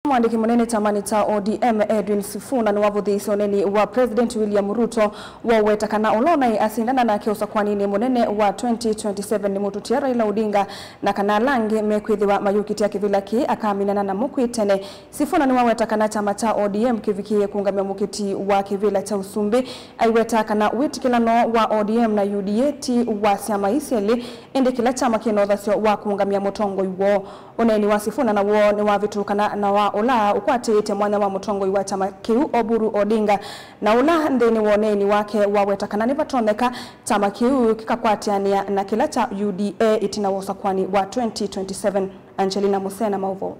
Mwandiki munene chamani cha ODM Edwin Sifuna ni wavuthisi oneni wa President William Ruto waweta kana olona asindana na kiosa kwanini munene wa 2027 ni mututia Raila Odinga na kana langi mekwithiwa mayukiti ya kivilaki akaminana na mukwitene. Sifuna ni waweta kana chama cha ODM kivikie kuungamia mukiti wa kivila cha Usumbi aiweta kana witikilano wa ODM na UDA wa siama isieli indi kila chama kinothasio wa kuungamia mutongo iwo. Oneni wa Sifuna na wo ni wavitukana na wa ola ukwatite mwanya wa mutongo iwa chama kiu Oburu Odinga na ola ndeni woneni wake wawetakana ni patomeka chama kiu kikakwatiania na kila cha UDA itina wosakwani wa 2027. Angelina Musena Mauvo.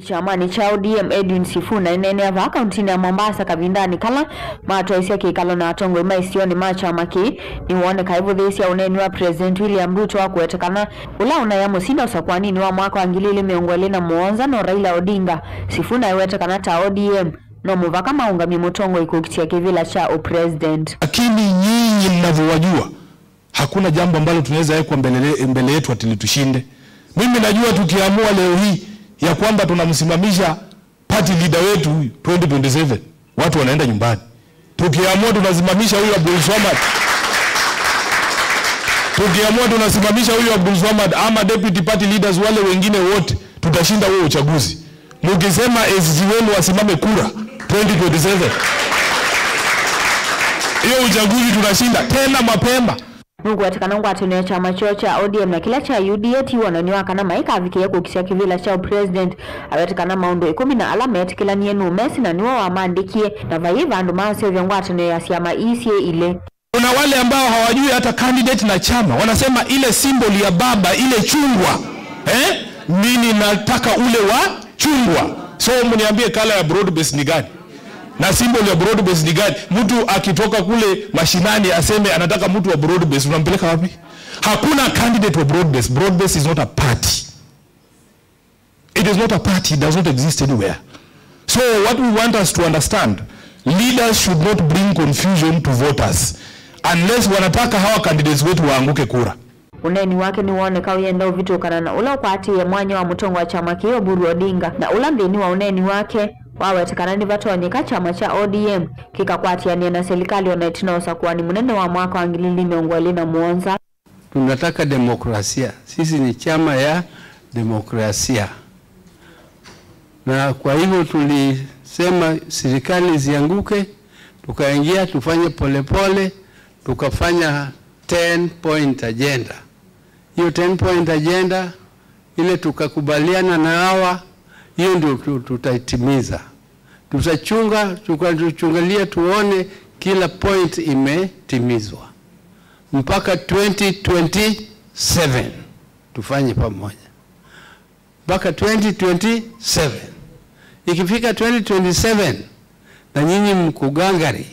Chamani cha ODM Edwin Sifuna inene ava kauntini ya Mombasa kabindani kala matoisia kikalo na atongo ima isioni machama ki ni uone kaivu dhisi ya uneni wa President William Ruto wa kuetekana ula unayamo sina usakwani ni wa mwaka wangilili miongwele na muonza no Raila Odinga. Sifuna iwetekana ta ODM no muvaka maunga mimotongo ikukitia kivila cha o President. Lakini nyinyi mnavyowajua hakuna jambo ambalo tunaweza yekwa mbele yetu atili tushinde. Mimi najua tukiamua leo hii ya kwamba tunamsimamisha party leader wetu 2027 watu wanaenda nyumbani. Tukiamua tunasimamisha huyu Abdul Swamad, tukiamua tunasimamisha huyu Abdul Swamad ama deputy party leaders wale wengine wote, tutashinda huo uchaguzi. Mukisema SG wenu wasimame kura 2027, hiyo uchaguzi tunashinda tena mapema. Mungu atakana ngwatene chama cha ODM na kila cha UDA wananiwa kana maika avikia kukisia kivila cha President awetekana maundo 10 na alama etikila nienu Messi na niwa wamandikie na vaiva andu maasio vyangwatene ya siyama ICA ile. Kuna wale ambao hawajui hata candidate na chama wanasema ile symbol ya baba ile chungwa mimi nataka ule wa chungwa. So mniambie kala ya broad base ni gani? Na symbol ya broad base ni gani? Mtu akitoka kule mashinani aseme anataka mtu wa broad base, unampeleka wapi? Hakuna candidate wa broad base. Broad base is not a party. It is not a party. It does not exist anywhere. So what we want us to understand, leaders should not bring confusion to voters unless wanataka hawa candidates wetu waanguke kura. Uneni wake ni uone kawiyenda uvitokana na ula upati ya mwanya wa mutongo wa chama kiyo Oburu Odinga na ula mbini wa uneni wake wawetekana ni vatonyeka chama cha ODM kikakwatiania na serikali wanaitina usakuwa ni munene wa mwaka wangilili miongweli na muonza. Tunataka demokrasia. Sisi ni chama ya demokrasia. Na kwa hivyo tulisema serikali zianguke, tukaingia tufanye polepole, tukafanya 10-point agenda. Hiyo 10-point agenda ile tukakubaliana na hawa, hiyo ndio tutaitimiza. Tutachungalia tuone kila point imetimizwa. Mpaka 2027 tufanye pamoja. Mpaka 2027. Ikifika 2027 na nyinyi mkugangari,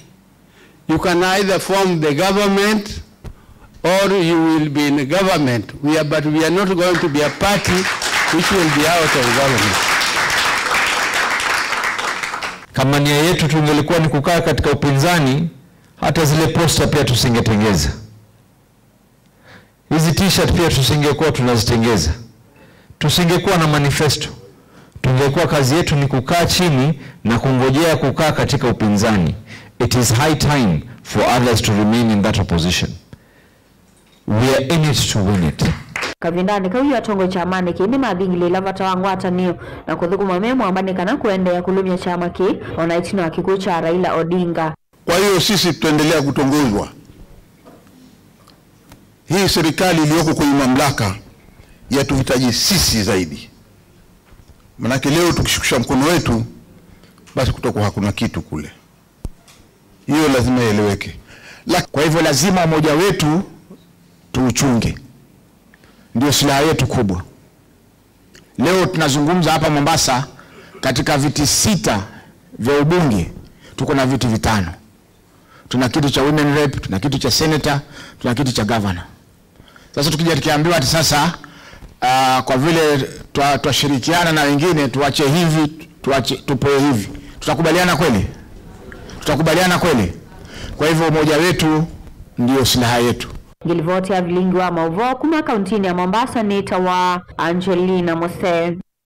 you can either form the government or you will be in the government. But we are not going to be a party which will be out of government. Kama nia yetu tungelikuwa ni kukaa katika upinzani, hata zile poster pia tusingetengeza. Hizi t-shirt pia tusingekuwa tunazitengeza. Tusingekuwa na manifesto. Tungekuwa kazi yetu ni kukaa chini na kungojea kukaa katika upinzani. It is high time for others to remain in that opposition. We are in it to win it. Kavindani kawiyo atongo chamani ki ni mabingili lavata wangu hata niyo na kuthukuma memu ambani kana kuende ya kulumia chama ki wanaitino wa kikuu cha Raila Odinga. Kwa hiyo sisi tuendelea kutongozwa. Hii serikali iliyoko kwenye mamlaka yatuhitaji sisi zaidi. Manake leo tukishukisha mkono wetu basi kutokuwa hakuna kitu kule. Hiyo lazima ieleweke. Kwa hivyo lazima mmoja wetu tuuchunge. Ndio silaha yetu kubwa. Leo tunazungumza hapa Mombasa katika viti 6 vya ubunge tuko na viti 5. Tuna kiti cha women rep, tuna kiti cha senator, tuna kiti cha governor. Sasa tukija tukiambiwa ati sasa kwa vile tuashirikiana na wengine tuache hivi, tupoe hivi. Tutakubaliana kweli? Tutakubaliana kweli? Kwa hivyo umoja wetu ndio silaha yetu. Ngilivoti ya vilingi wa Mauvo kuma kauntini ya Mombasa ni tawa Angelina Musena.